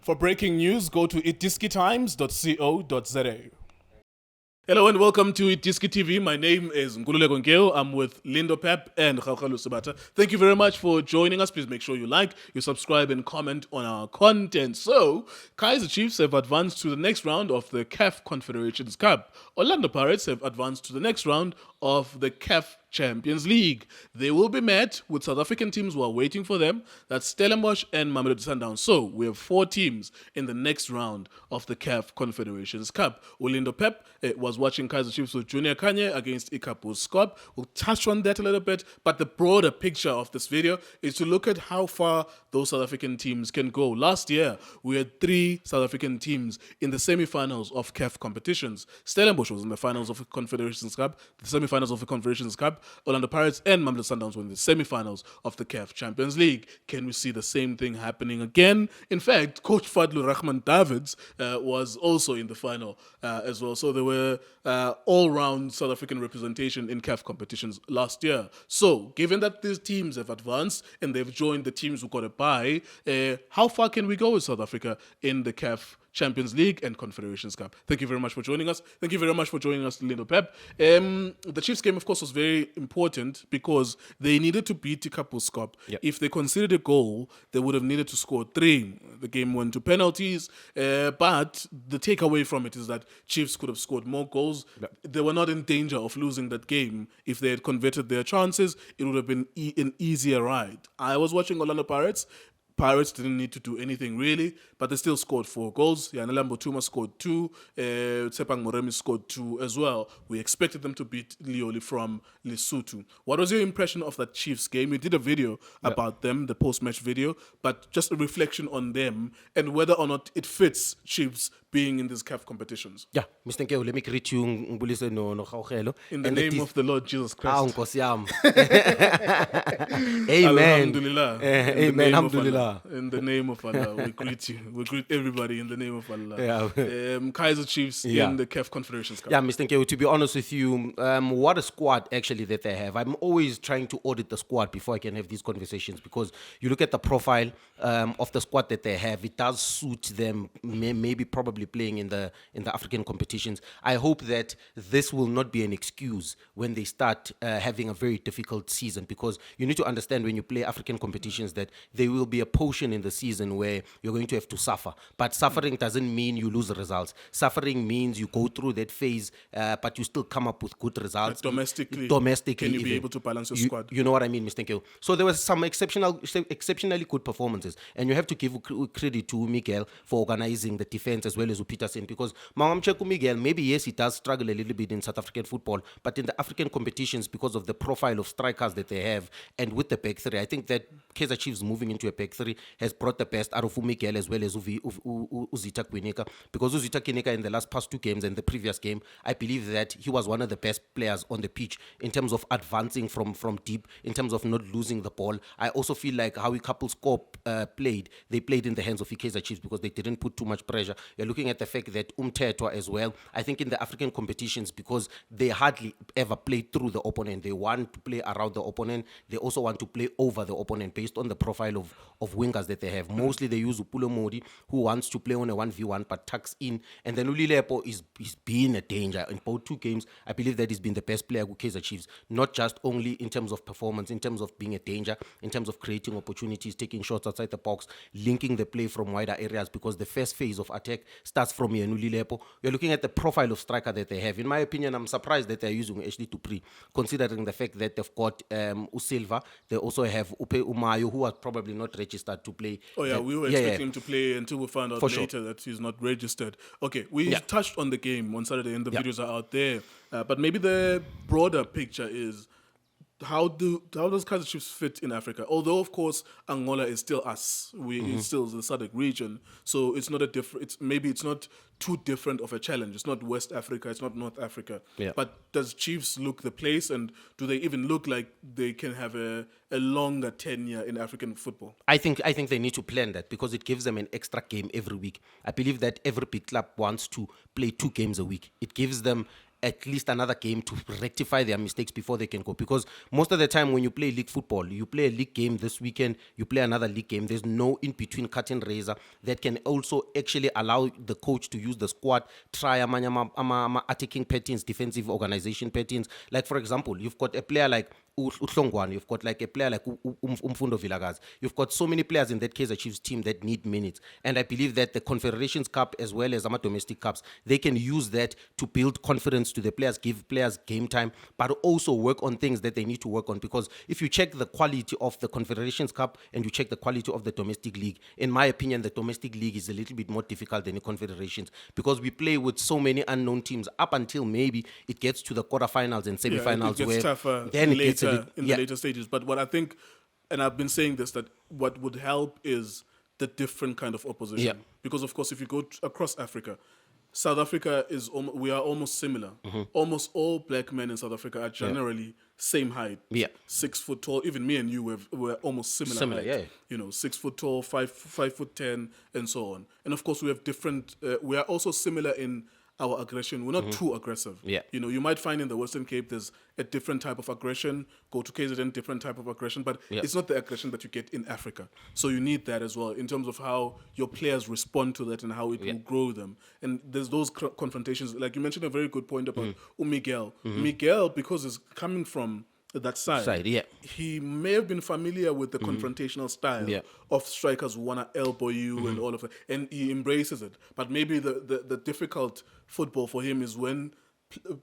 For breaking news, go to iDiskiTimes.co.za. Hello and welcome to iDiskiTV. My name is Ngululeko Nkeo. I'm with Lindo Pep and Khaukhalu Sabata. Thank you very much for joining us. Please make sure you like, you subscribe and comment on our content. So, Kaizer Chiefs have advanced to the next round of the CAF Confederations Cup. Orlando Pirates have advanced to the next round of the CAF Champions League. They will be met with South African teams who are waiting for them. That's Stellenbosch and Mamelodi Sundowns. So we have 4 teams in the next round of the CAF Confederations Cup. Lindo Pep was watching Kaizer Chiefs with Junior Kanye against Ikapu Scott. We'll touch on that a little bit, but the broader picture of this video is to look at how far those South African teams can go. Last year, we had 3 South African teams in the semi-finals of CAF competitions. Stellenbosch was in the finals of the Confederations Cup, the semi-finals of the Confederations Cup. Orlando Pirates and Mamelodi Sundowns were in the semi-finals of the CAF Champions League. Can we see the same thing happening again? In fact, Coach Fadlu Rahman Davids was also in the final as well. So there were all-round South African representation in CAF competitions last year. So, given that these teams have advanced and they've joined the teams who got a bye, how far can we go with South Africa in the CAF Champions League and Confederations Cup? Thank you very much for joining us. Thank you very much for joining us, Lindo Pep. The Chiefs game, of course, was very important because they needed to beat Ikapu Scott. Yep. If they conceded a goal, they would have needed to score 3. The game went to penalties, but the takeaway from it is that Chiefs could have scored more goals. Yep. They were not in danger of losing that game. If they had converted their chances, it would have been an easier ride. I was watching Orlando Pirates. Pirates didn't need to do anything really, but they still scored 4 goals. Yanelambo Tuma scored 2. Tsepang Moremi scored 2 as well. We expected them to beat Lioli from Lesotho. What was your impression of that Chiefs game? You did a video about them, the post-match video, but just a reflection on them and whether or not it fits Chiefs being in these CAF competitions. Yeah, Mr. Nkeo, let me greet you Ngubulise no Khaukhalu. In the name of the Lord Jesus Christ. Nkosi yami. Amen. Alhamdulillah. Amen. Alhamdulillah. In the name of Allah, we greet you. We greet everybody in the name of Allah. Yeah. Kaizer Chiefs in the CAF Confederations Cup. Yeah, Mr. Nkeo, to be honest with you, what a squad actually that they have. I'm always trying to audit the squad before I can have these conversations because you look at the profile of the squad that they have, it does suit them, maybe probably playing in the African competitions. I hope that this will not be an excuse when they start having a very difficult season, because you need to understand when you play African competitions that there will be a portion in the season where you're going to have to suffer. But suffering doesn't mean you lose results. Suffering means you go through that phase, but you still come up with good results. Domestically, can you be able to balance your squad? You know what I mean, Mr. Nkeo? So there was some exceptionally good performances, and you have to give credit to Miguel for organizing the defense as well as Peterson, because Mawamcheku Miguel, maybe yes, he does struggle a little bit in South African football, but in the African competitions, because of the profile of strikers that they have, and with the back 3, I think that Kaizer Chiefs moving into a back 3 has brought the best out of Miguel as well as Uzita Kwinika, because Uzita Kwinika in the past 2 games and the previous game, I believe that he was one of the best players on the pitch in terms of advancing from deep, in terms of not losing the ball. I also feel like how Couples Corp played in the hands of Kaizer Chiefs because they didn't put too much pressure. You're looking at the fact that Umtetwa as well, I think in the African competitions, because they hardly ever play through the opponent, they want to play around the opponent, they also want to play over the opponent based on the profile of wingers that they have. Mostly they use Upulo Modi, who wants to play on a 1v1 but tucks in, and then Ulilepo is being a danger. In both 2 games, I believe that he's been the best player with Kaizer Chiefs, not just only in terms of performance, in terms of being a danger, in terms of creating opportunities, taking shots outside the box, linking the play from wider areas, because the first phase of attack starts from Yenulilepo. You're looking at the profile of striker that they have. In my opinion, I'm surprised that they're using Ashley Dupree, considering the fact that they've got Usilva. They also have Upe Umayo, who was probably not registered to play. Oh yeah, we were expecting him to play until we found out later that he's not registered. Okay, we touched on the game on Saturday and the videos are out there. But maybe the broader picture is, how does Kaizer Chiefs fit in Africa? Although, of course, Angola is still us. It's still the SADC region. So it's not it's not too different of a challenge. It's not West Africa. It's not North Africa. Yeah. But does Chiefs look the place, and do they even look like they can have a longer tenure in African football? I think they need to plan that, because it gives them an extra game every week. I believe that every big club wants to play 2 games a week. It gives them at least another game to rectify their mistakes before they can go. Because most of the time when you play league football, you play a league game this weekend, you play another league game. There's no in-between curtain raiser that can also actually allow the coach to use the squad, try attacking patterns, defensive organization patterns. Like, for example, you've got a player like Uhlongwane, you've got like a player like Umfundo Vilagaz. You've got so many players in that Kaizer Chiefs team that need minutes. And I believe that the Confederations Cup as well as domestic cups, they can use that to build confidence to the players, give players game time, but also work on things that they need to work on. Because if you check the quality of the Confederations Cup and you check the quality of the domestic league, in my opinion, the domestic league is a little bit more difficult than the Confederations because we play with so many unknown teams up until maybe it gets to the quarterfinals and semifinals. It gets where tougher then later it gets in the later stages. But what I think, and I've been saying this, that what would help is the different kind of opposition. Yeah. Because of course, if you go across Africa, South Africa we are almost similar. Almost all black men in South Africa are generally same height. Yeah. 6 foot tall. Even me and you we're almost similar height. Yeah. You know, 6 foot tall, 5'10", and so on. And of course, we have different. We are also similar in our aggression. We're not too aggressive. Yeah. You know, you might find in the Western Cape there's a different type of aggression. Go to KZN, different type of aggression, but it's not the aggression that you get in Africa. So you need that as well in terms of how your players respond to that and how it will grow them. And there's those confrontations. Like you mentioned a very good point about Miguel. Miguel, because he's coming from that side, he may have been familiar with the confrontational style of strikers who want to elbow you and all of that, and he embraces it. But maybe the difficult football for him is when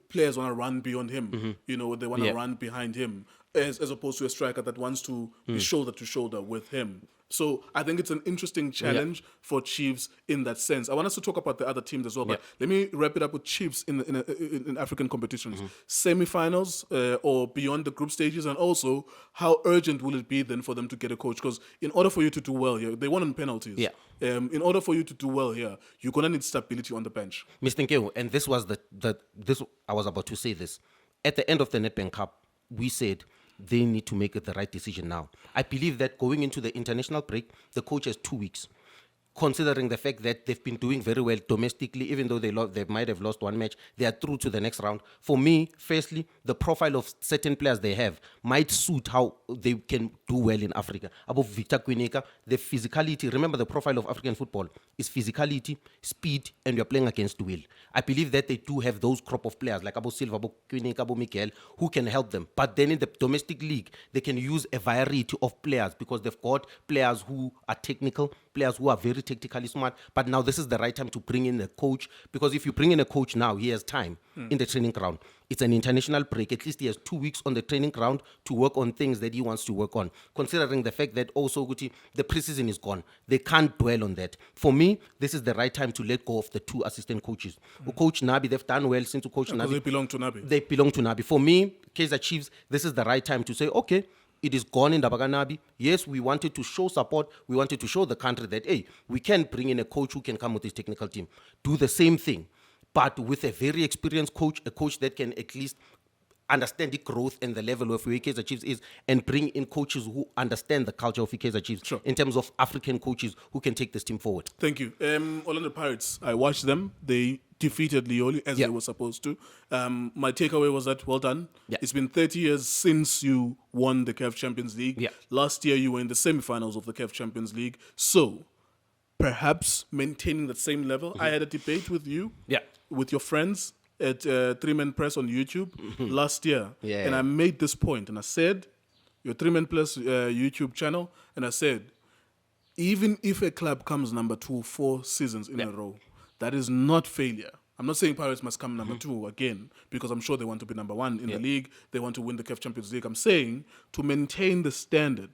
players want to run beyond him. You know, they want to run behind him, as opposed to a striker that wants to be shoulder to shoulder with him. So I think it's an interesting challenge for Chiefs in that sense. I want us to talk about the other teams as well, but let me wrap it up with Chiefs in African competitions, semi-finals or beyond the group stages, and also how urgent will it be then for them to get a coach? Because in order for you to do well here, they won on penalties. In order for you to do well here, you're gonna need stability on the bench. Mr. Nkeo, and this was this I was about to say this. At the end of the Nedbank Cup, we said they need to make the right decision now. I believe that going into the international break, the coach has 2 weeks. Considering the fact that they've been doing very well domestically, even though they might have lost one match, they are through to the next round. For me, firstly, the profile of certain players they have might suit how they can do well in Africa. Above Victor Quineka, the physicality, remember the profile of African football is physicality, speed, and you're playing against will. I believe that they do have those crop of players like Abo Silva, Abo Quineka, Abo Miguel, who can help them. But then in the domestic league, they can use a variety of players because they've got players who are technical, players who are very tactically smart, but now this is the right time to bring in a coach, because if you bring in a coach now, he has time in the training ground. It's an international break. At least he has 2 weeks on the training ground to work on things that he wants to work on, considering the fact that also the preseason is gone. They can't dwell on that. For me, this is the right time to let go of the 2 assistant coaches. Coach Nabi, they've done well since Coach Nabi. They belong to Nabi. They belong to Nabi. For me, Kaizer Chiefs, this is the right time to say, okay, it is gone in Dabaganabi. Yes, we wanted to show support. We wanted to show the country that, hey, we can bring in a coach who can come with his technical team. Do the same thing, but with a very experienced coach, a coach that can at least understand the growth and the level of where Kaizer Chiefs is, and bring in coaches who understand the culture of Kaizer Chiefs in terms of African coaches who can take this team forward. Thank you. Orlando Pirates, I watched them. They defeated Lioli as they were supposed to. My takeaway was that, well done. It's been 30 years since you won the CAF Champions League. Last year you were in the semifinals of the CAF Champions League. So perhaps maintaining that same level. I had a debate with you, with your friends at 3-Man Press on YouTube last year. And I made this point, and I said, your 3-Man Press YouTube channel, and I said, even if a club comes number 2 4 seasons in a row, that is not failure. I'm not saying Pirates must come number 2 again, because I'm sure they want to be number 1 in the league. They want to win the CAF Champions League. I'm saying to maintain the standard,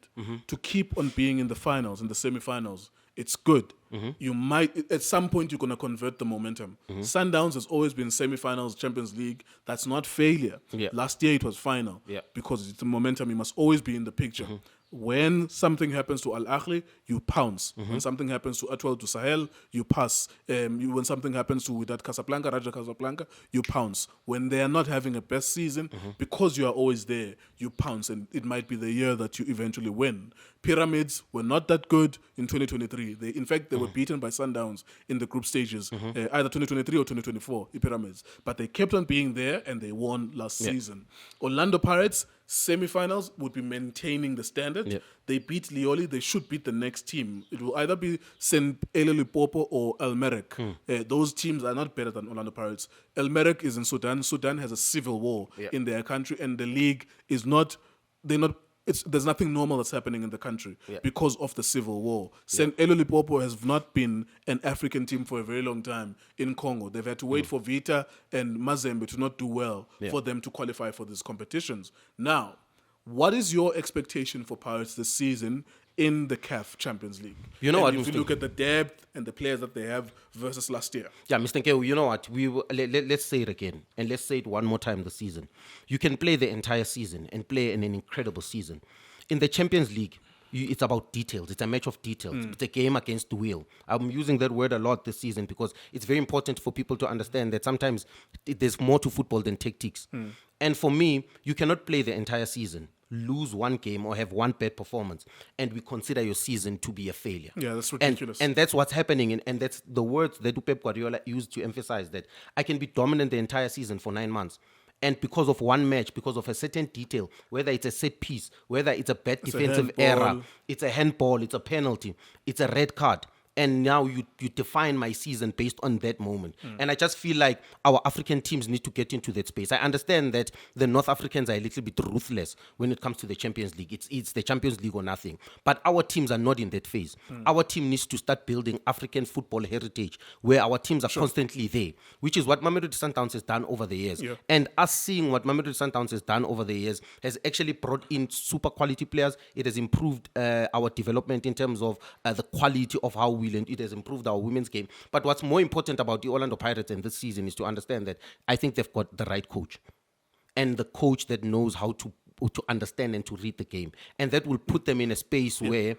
to keep on being in the finals, in the semifinals, it's good. You might, at some point, you're going to convert the momentum. Sundowns has always been semifinals, Champions League. That's not failure. Last year it was final. Because it's the momentum. You must always be in the picture. When something happens to Al Ahly, you pounce. When something happens to Atwell to Sahel, you pass. When something happens to that Casablanca, Raja Casablanca, you pounce. When they are not having a best season, because you are always there, you pounce, and it might be the year that you eventually win. Pyramids were not that good in 2023. In fact, they were beaten by Sundowns in the group stages, either 2023 or 2024, the Pyramids. But they kept on being there, and they won last season. Orlando Pirates, semi-finals, would be maintaining the standard. They beat Lioli. They should beat the next team. It will either be St. Elelipopo or El Merreikh. Those teams are not better than Orlando Pirates. El Merreikh is in Sudan. Sudan has a civil war in their country, and the league is not. There's nothing normal that's happening in the country because of the civil war. St. Elelipopo has not been an African team for a very long time in Congo. They've had to wait for Vita and Mazembe to not do well for them to qualify for these competitions. Now, what is your expectation for Pirates this season in the CAF Champions League? You know what, if you look at the depth and the players that they have versus last year. Yeah, Mr. Nkeo, you know what? Let's say it again, and let's say it one more time this season. You can play the entire season and play in an incredible season. In the Champions League, it's about details. It's a match of details. It's a game against the will. I'm using that word a lot this season because it's very important for people to understand that sometimes there's more to football than tactics. And for me, you cannot play the entire season, lose one game or have one bad performance, and we consider your season to be a failure. Yeah, that's ridiculous. And that's what's happening, and that's the words that Pep Guardiola used to emphasize that I can be dominant the entire season for 9 months. And because of one match, because of a certain detail, whether it's a set piece, whether it's a bad defensive error, it's a handball, it's a penalty, it's a red card, and now you define my season based on that moment. And I just feel like our African teams need to get into that space. I understand that the North Africans are a little bit ruthless when it comes to the Champions League. It's the Champions League or nothing. But our teams are not in that phase. Our team needs to start building African football heritage where our teams are constantly there, which is what Mamelodi Sundowns has done over the years. And us seeing what Mamelodi Sundowns has done over the years has actually brought in super quality players. It has improved our development in terms of the quality of how it has improved our women's game. But what's more important about the Orlando Pirates in this season is to understand that I think they've got the right coach, and the coach that knows how to understand and to read the game, and that will put them in a space where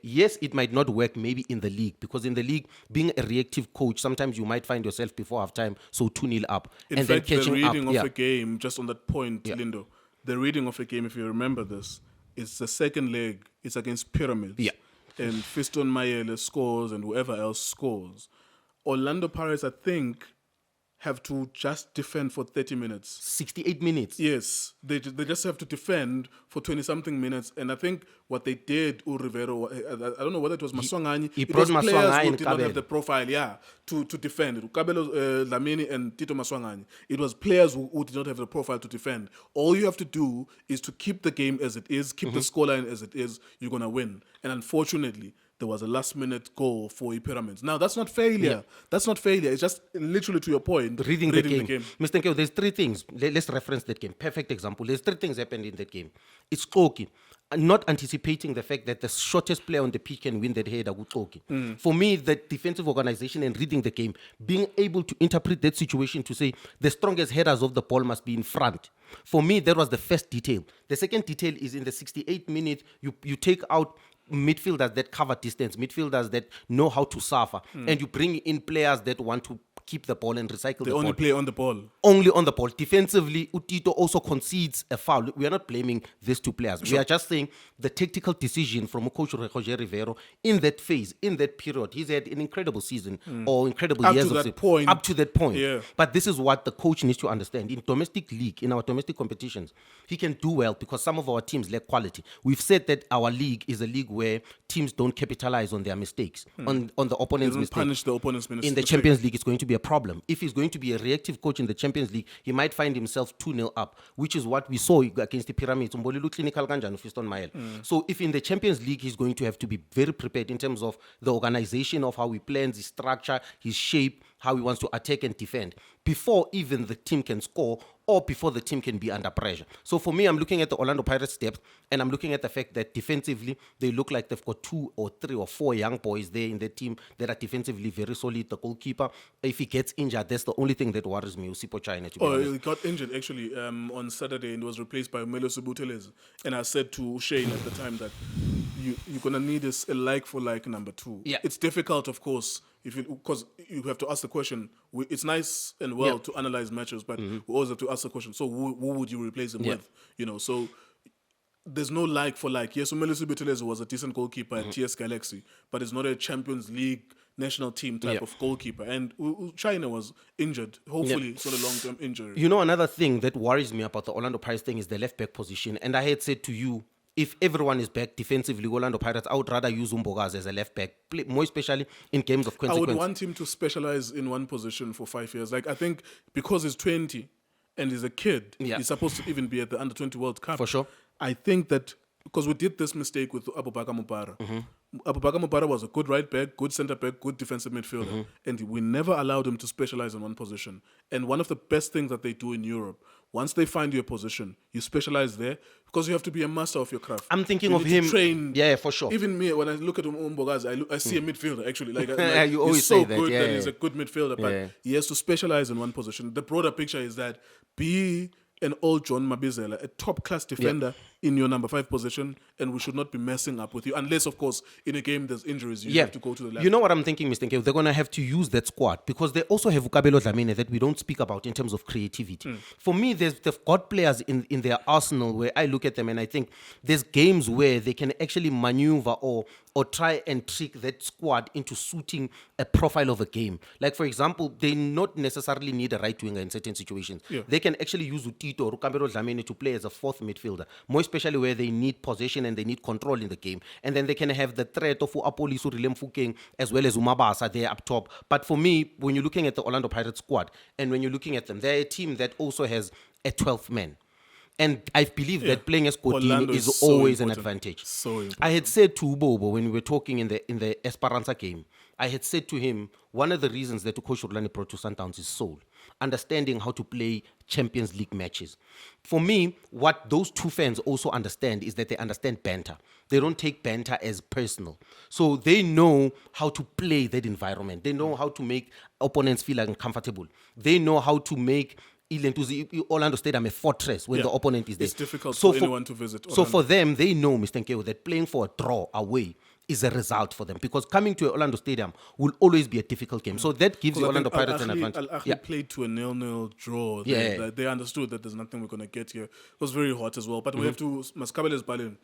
yes, it might not work maybe in the league, because in the league, being a reactive coach, sometimes you might find yourself before halftime so 2-0 up, in and fact, then catching the reading up. of a game, just on that point, Lindo, the reading of a game, if you remember this, is the second leg. It's against Pyramids. And Fiston Mayele scores and whoever else scores. Orlando Pirates, I think, have to just defend for 30 minutes. 68 minutes. Yes, they just have to defend for 20-something minutes. And I think what they did, Rivero, I don't know whether it was Maswanganyi. He it brought was players Maswanganyi who and did not Kabelo. have the profile, to defend. Kabelo Lamini and Tito Maswanganyi. It was players who did not have the profile to defend. All you have to do is to keep the game as it is, keep the scoreline as it is, you're going to win. And unfortunately, there was a last-minute goal for Pyramids. Now, that's not failure. That's not failure. It's just literally to your point, Reading the game. Mr. Nkeo, there's three things. Let's reference that game. Perfect example. There's three things happened in that game. It's Koki. Not anticipating the fact that the shortest player on the pitch can win that header with Koki. For me, the defensive organization and reading the game, being able to interpret that situation to say the strongest headers of the ball must be in front. For me, that was the first detail. The second detail is in the 68th minute, you take out midfielders that cover distance, midfielders that know how to suffer, and you bring in players that want to keep the ball and recycle the ball. They only play on the ball. Only on the ball. Defensively, Utito also concedes a foul. We are not blaming these two players. We are just saying the tactical decision from coach Roger Rivero in that phase, in that period. He's had an incredible season or incredible Up years to of that point. Up to that point. Yeah. But this is what the coach needs to understand. In domestic league, in our domestic competitions, he can do well because some of our teams lack quality. We've said that our league is a league where teams don't capitalize on their mistakes, on the opponent's mistakes. Punish the opponent's mistakes. In the Champions League, it's going to be a problem. If he's going to be a reactive coach in the Champions League, he might find himself 2-0 up, which is what we saw against the Pyramids. So if in the Champions League, he's going to have to be very prepared in terms of the organization of how he plans, his structure, his shape, how he wants to attack and defend, before even the team can score or before the team can be under pressure. So for me, I'm looking at the Orlando Pirates depth, and I'm looking at the fact that defensively, they look like they've got 2 or 3 or 4 young boys there in the team that are defensively very solid. The goalkeeper, if he gets injured, that's the only thing that worries me, Usipo China, to be honest. He got injured actually on Saturday and was replaced by Melo Subutelez. And I said to Shane at the time that you're gonna need a like for like number 2. Yeah. It's difficult, of course, because you have to ask the question. It's nice and well to analyze matches, but we always have to ask the question. So who would you replace him with? So there's no like for like. Yes, Melo Subutelez was a decent goalkeeper at TS Galaxy, but it's not a Champions League national team type of goalkeeper. And China was injured. Hopefully, it's not a long-term injury. You know, another thing that worries me about the Orlando Pirates thing is the left back position. And I had said to you, if everyone is back defensively, Orlando Pirates, I would rather use Umbogazi as a left back, more especially in games of consequence. I would want him to specialize in one position for 5 years. Like, I think because he's 20 and he's a kid, he's supposed to even be at the Under-20 World Cup. For sure. I think that because we did this mistake with Abubakar Mubara. Abubakar Mubara was a good right back, good centre back, good defensive midfielder. And we never allowed him to specialize in one position. And one of the best things that they do in Europe, once they find you a position, you specialize there because you have to be a master of your craft. I'm thinking you of need to him. Train. Yeah, for sure. Even me, when I look at Umbogazi, I see a midfielder actually. Like you always he's so say that. good Yeah, that he's a good midfielder, but he has to specialize in one position. The broader picture is that be an old John Mabizela, a top-class defender in your number 5 position, and we should not be messing up with you. Unless, of course, in a game there's injuries, you have to go to the left. You know what I'm thinking, Mr. Nkeo? They're going to have to use that squad because they also have Ukabelo Dlamini that we don't speak about in terms of creativity. For me, they've got players in their arsenal where I look at them and I think there's games where they can actually maneuver or try and trick that squad into suiting a profile of a game. Like, for example, they not necessarily need a right winger in certain situations. They can actually use Utito or Ukabelo Dlamini to play as a 4th midfielder, more especially where they need possession and they need control in the game. And then they can have the threat of Apoliso Rilem as well as Umabasa there up top. But for me, when you're looking at the Orlando Pirates squad and when you're looking at them, they're a team that also has a 12th man. And I believe that playing as Kodini is always an advantage. So important. I had said to Ubobo when we were talking in the Esperanza game, I had said to him, one of the reasons that Coach Rulani brought to Sundowns is soul, understanding how to play Champions League matches. For me, what those two fans also understand is that they understand banter. They don't take banter as personal. So they know how to play that environment. They know how to make opponents feel uncomfortable. They know how to make Orlando Stadium a fortress when the opponent is there. It's difficult for anyone to visit Orlando. So for them, they know, Mr. Nkeo, that playing for a draw away is a result for them because coming to Orlando Stadium will always be a difficult game. So that gives the Orlando Pirates an advantage. Al Ahly played to a 0-0 draw. They understood that there's nothing we're going to get here. It was very hot as well. But we have to, Maskabele's Berlin.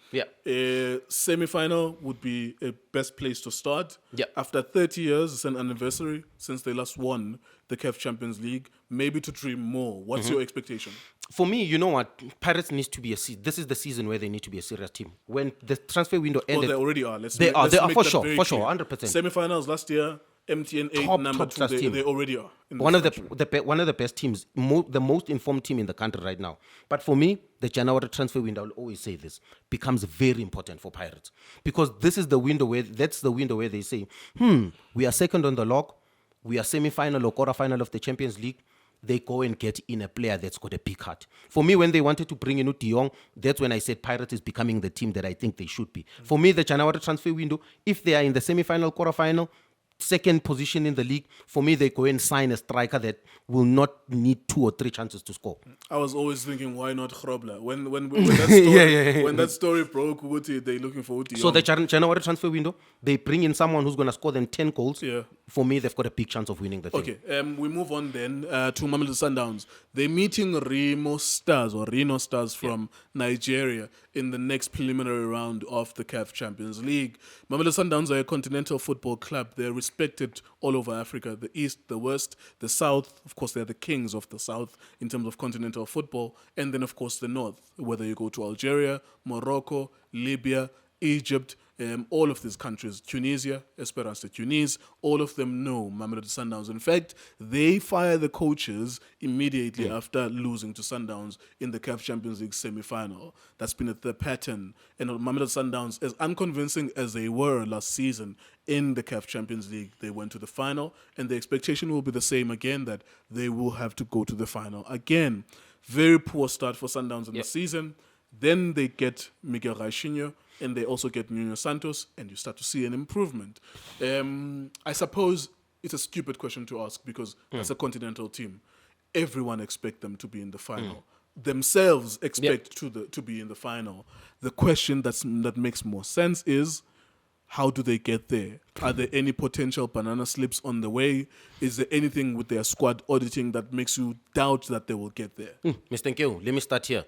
Semi-final would be a best place to start. After 30 years, it's an anniversary since they last won the CAF Champions League. Maybe to dream more. What's your expectation? For me, you know what? Pirates needs to be this is the season where they need to be a serious team. When the transfer window ended, Well, they already are. They are for sure, 100%. Semi-finals last year, MTN 8, number 2, they already are. One of the best teams, the most informed team in the country right now. But for me, the January transfer window, I'll always say this, becomes very important for Pirates. Because this is the window where they say, we are second on the log, we are semi-final or quarter-final of the Champions League. They go and get in a player that's got a big heart. For me, when they wanted to bring in De Jong, that's when I said Pirates is becoming the team that I think they should be. For me, the January transfer window, if they are in the semi-final, quarter-final, second position in the league, for me, they go and sign a striker that will not need 2 or 3 chances to score. I was always thinking, why not Grobler? When that story broke, they're looking for De Jong. So the January transfer window, they bring in someone who's going to score them 10 goals. For me, they've got a big chance of winning the thing. Okay, we move on then to Mamelodi Sundowns. They're meeting Remo Stars from Nigeria in the next preliminary round of the CAF Champions League. Mamelodi Sundowns are a continental football club. They're respected all over Africa, the East, the West, the South. Of course, they're the kings of the South in terms of continental football. And then, of course, the North, whether you go to Algeria, Morocco, Libya, Egypt, all of these countries, Tunisia, Esperance de Tunis, all of them know Mamelodi Sundowns. In fact, they fire the coaches immediately after losing to Sundowns in the CAF Champions League semi-final. That's been the pattern. And Mamelodi Sundowns, as unconvincing as they were last season in the CAF Champions League, they went to the final, and the expectation will be the same again, that they will have to go to the final again. Very poor start for Sundowns in the season. Then they get Miguel Raichinho, and they also get Nuno Santos, and you start to see an improvement. I suppose it's a stupid question to ask because as a continental team, everyone expects them to be in the final. Themselves expect to be in the final. The question that makes more sense is, how do they get there? Are there any potential banana slips on the way? Is there anything with their squad auditing that makes you doubt that they will get there? Mr. Nkeo, let me start here.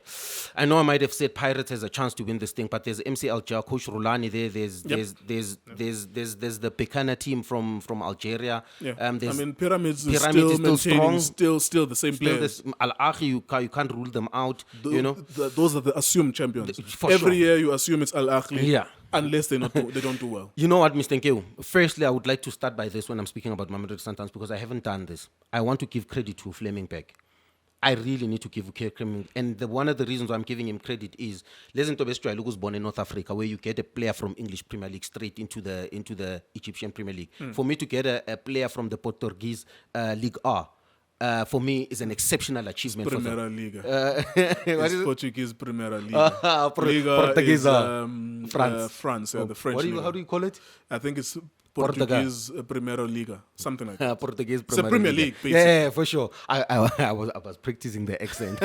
I know I might have said Pirates has a chance to win this thing, but there's MCL Coach Rulani there. There's the Pekana team from Algeria. Pyramids is still strong. Still the same players. Al Ahly, you can't rule them out. Those are the assumed champions. For Every sure. year you assume it's Al Ahly. Yeah. Unless they don't do well. You know what, Mr. Nkeo? Firstly, I would like to start by this when I'm speaking about Mamelodi Sundowns because I haven't done this. I want to give credit to Fleming Beck. I really need to give credit. And one of the reasons why I'm giving him credit is Lezen Tobestra was born in North Africa, where you get a player from English Premier League straight into the Egyptian Premier League. For me to get a player from the Portuguese League A, for me, is an exceptional achievement. Primera Liga. What is it? Portuguese Primera Liga. Liga Portuguese, is France. France, the French Liga. How do you call it? I think it's Portuguese Primera Liga, something like that. Portuguese It's a Premier League, basically. Yeah, for sure. I was practicing the accent.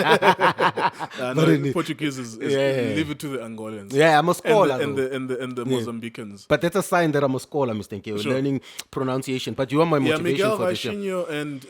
Portuguese is leave it to the Angolans. Yeah, I'm a scholar. And the Mozambicans. But that's a sign that I'm a scholar, Mr. Nkeo, learning pronunciation. But you are my motivation Miguel for this. Raichinho and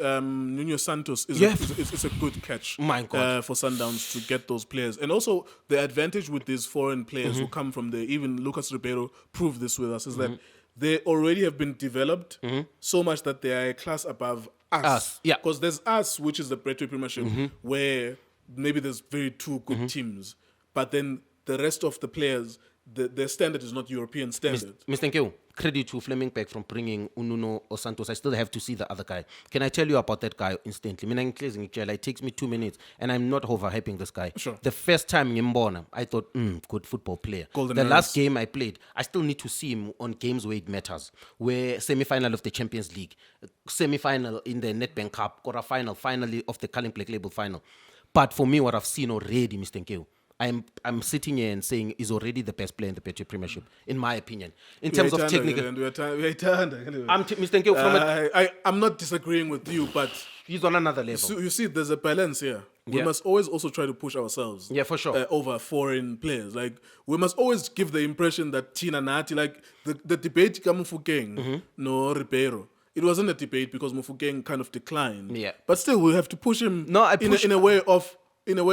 Nuno Santos is a good catch My God. for Sundowns to get those players. And also, the advantage with these foreign players who come from there, even Lucas Ribeiro proved this with us, is that they already have been developed so much that they are a class above us. Yeah. Because there's us, which is the Breadway Premiership, where maybe there's very two good teams. But then the rest of the players, their standard is not European standard. Mr. Nkeo, credit to Fleming Beck from bringing Nuno or Santos. I still have to see the other guy. Can I tell you about that guy instantly? It takes me 2 minutes, and I'm not overhyping this guy. Sure. The first time in Mbona, I thought, good football player. The last game I played, I still need to see him on games where it matters, where semi-final of the Champions League, semi-final in the Nedbank Cup, quarter-final, finally of the Calling Black Label final. But for me, what I've seen already, Mr. Nkeo, I'm sitting here and saying he's already the best player in the Betway Premiership, in my opinion. In terms of technical... Mr. Nkeo, I'm not disagreeing with you, but... He's on another level. So you see, there's a balance here. We must always also try to push ourselves. Yeah, for sure. Over foreign players. Like, we must always give the impression that Tina Nati, like, the debate Mufukeng, no Ribeiro. It wasn't a debate because Mufukeng kind of declined. Yeah. But still, we have to push him in a way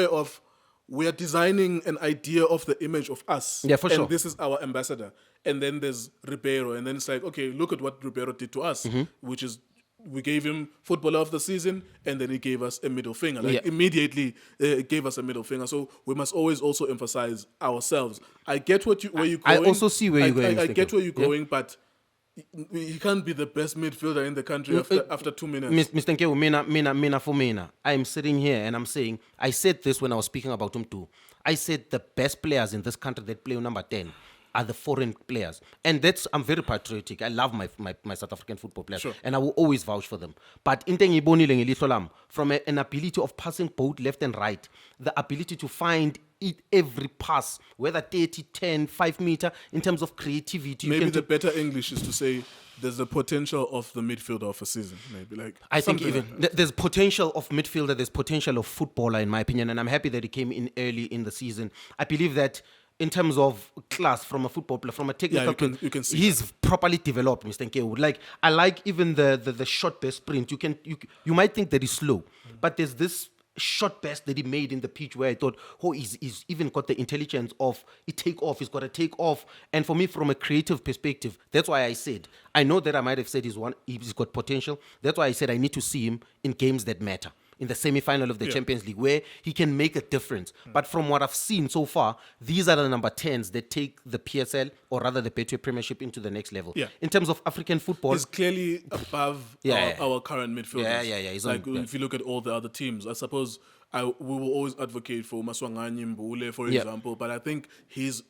of we are designing an idea of the image of us. Yeah, for sure. And this is our ambassador. And then there's Ribeiro. And then it's like, okay, look at what Ribeiro did to us, which is we gave him Footballer of the Season, and then he gave us a middle finger. Immediately gave us a middle finger. So we must always also emphasize ourselves. I get where you're going. I also see where you're going. I get where you're going, but he can't be the best midfielder in the country after 2 minutes. Mr. Nkeo, mina. I'm sitting here and I'm saying, I said this when I was speaking about him too. I said the best players in this country that play number 10 are the foreign players. And I'm very patriotic. I love my South African football players. Sure. And I will always vouch for them. But from an ability of passing both left and right, the ability to find every pass, whether 30, 10, 5 meter, in terms of creativity. Maybe the better English is to say there's the potential of the midfielder of a season. Maybe I think even there's potential of midfielder, there's potential of footballer, in my opinion, and I'm happy that he came in early in the season. I believe that in terms of class from a football player, from a technical, you can see he's properly developed, Mr. Nkeo. Like I like even the short burst sprint. You might think that he's slow, but there's this short burst that he made in the pitch where I thought, he's even got the intelligence of he's got to take off. And for me, from a creative perspective, that's why I said, I know that I might have said he's got potential. That's why I said I need to see him in games that matter. In the semi-final of the Champions League, where he can make a difference. But from what I've seen so far, these are the number 10s that take the PSL, or rather the Betway Premiership, into the next level. Yeah. In terms of African football... He's clearly above our current midfielders. Yeah. If you look at all the other teams, I suppose we will always advocate for Maswanganyi Mbule, for example, but I think he's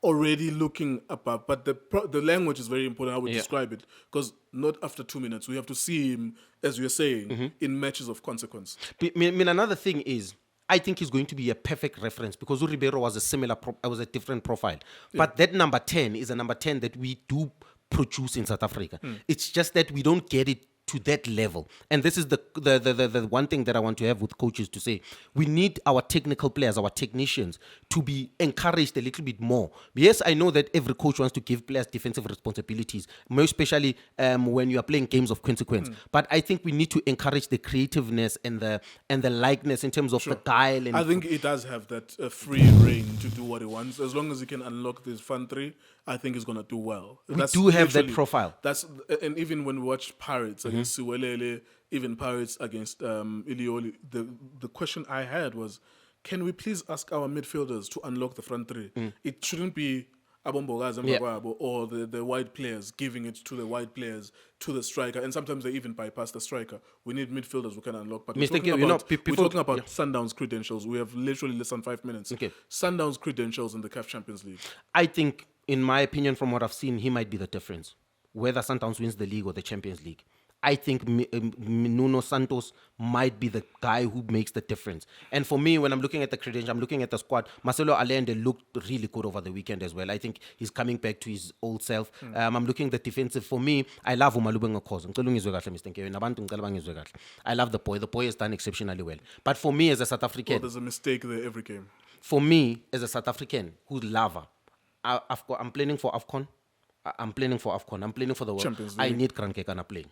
already looking above. But the language is very important, how we describe it, because not after 2 minutes. We have to see him, as you're saying, in matches of consequence. Another thing is, I think he's going to be a perfect reference because Ribeiro was was a different profile. But that number 10 is a number 10 that we do produce in South Africa. It's just that we don't get it to that level. And this is the one thing that I want to have with coaches to say. We need our technical players, our technicians, to be encouraged a little bit more. Yes, I know that every coach wants to give players defensive responsibilities, more especially when you are playing games of consequence. But I think we need to encourage the creativeness and the likeness in terms of the guile. And I think he does have that free reign to do what he wants. As long as he can unlock this front three, I think he's going to do well. We do have that profile. And even when we watch Pirates against Siwelele, even Pirates against Ilioli, the question I had was, can we please ask our midfielders to unlock the front three? It shouldn't be Abombogazi and or the wide players giving it to the wide players, to the striker, and sometimes they even bypass the striker. We need midfielders who can unlock. But we're talking about Sundowns credentials. We have literally less than 5 minutes. Okay. Sundowns credentials in the CAF Champions League. I think, in my opinion, from what I've seen, he might be the difference. Whether Sundowns wins the league or the Champions League, I think Nuno Santos might be the guy who makes the difference. And for me, when I'm looking at the credentials, I'm looking at the squad. Marcelo Allende looked really good over the weekend as well. I think he's coming back to his old self. I'm looking at the defensive. For me, I love Umalubeng Okozo. I love the boy. The boy has done exceptionally well. But for me, as a South African, there's a mistake there every game. For me, as a South African who's lover, I'm planning for AFCON. I'm planning for AFCON. I'm planning for the World. I need Krankekana playing.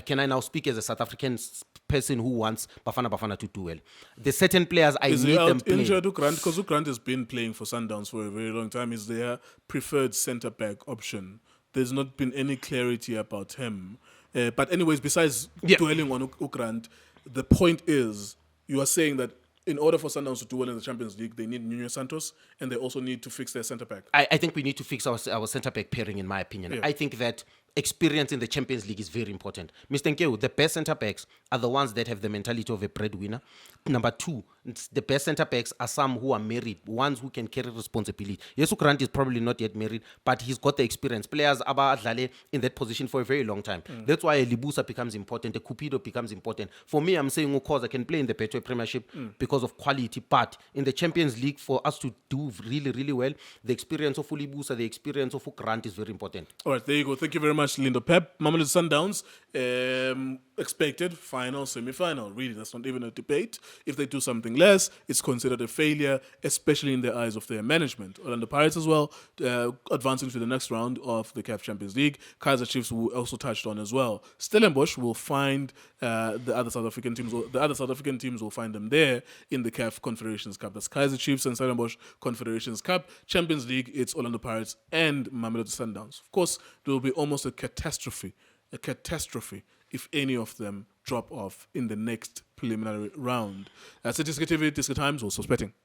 Can I now speak as a South African person who wants Bafana to do well? The certain players I need them playing. Injured Grant, because Grant has been playing for Sundowns for a very long time. Is their preferred centre back option. There's not been any clarity about him. But anyways, besides dwelling on Grant, the point is you are saying that in order for Sundowns to do well in the Champions League, they need Nuno Santos, and they also need to fix their centre back. I think we need to fix our centre back pairing, in my opinion. Yeah. I think that experience in the Champions League is very important. Mr. Nkeu, the best centre backs are the ones that have the mentality of a breadwinner. Number two, the best centre backs are some who are married, ones who can carry responsibility. Yesu Grant is probably not yet married, but he's got the experience. Players are in that position for a very long time. That's why a Libusa becomes important, a Cupido becomes important. For me, I'm saying Ukoza can play in the Betway Premiership because of quality, but in the Champions League, for us to do really, really well, the experience of Libusa, the experience of Grant is very important. All right, there you go. Thank you very much, Lindo Pep. Mamelodi Sundowns, expected final, semi-final. Really, that's not even a debate. If they do something less, it's considered a failure, especially in the eyes of their management. Orlando Pirates as well, advancing to the next round of the CAF Champions League. Kaizer Chiefs we also touched on as well. Stellenbosch will find the other South African teams. The other South African teams will find them there in the CAF Confederations Cup. That's Kaizer Chiefs and Stellenbosch Confederations Cup. Champions League, it's Orlando Pirates and Mamelodi Sundowns. Of course, there will be almost a catastrophe if any of them drop off in the next preliminary round. That's iDiski TV, Diski Times, also spetting.